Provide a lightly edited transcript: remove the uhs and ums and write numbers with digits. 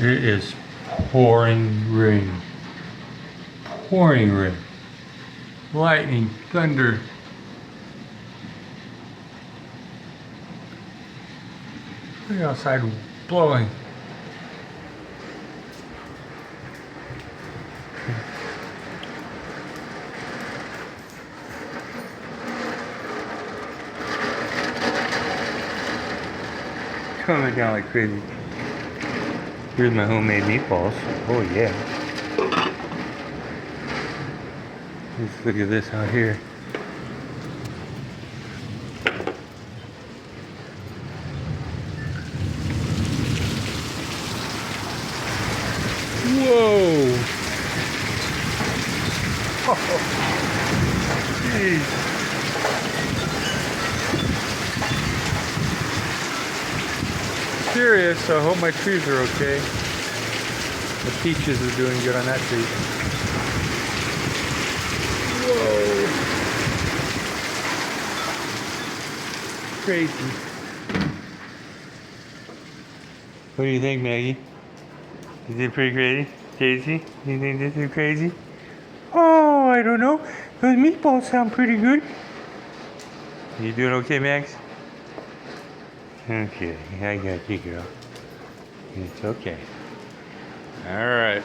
It is pouring rain. Pouring rain. Lightning, thunder. Look outside blowing. Coming down like crazy. Here's my homemade meatballs. Oh yeah. Let's look at this out here. Whoa! Oh, jeez. Serious, so I hope my trees are okay. The peaches are doing good on that tree. Whoa! Crazy. What do you think, Maggie? Is it pretty crazy? Daisy, you think this is crazy? Oh, I don't know. Those meatballs sound pretty good. You doing okay, Max? Okay, I got you, girl. It's okay. All right.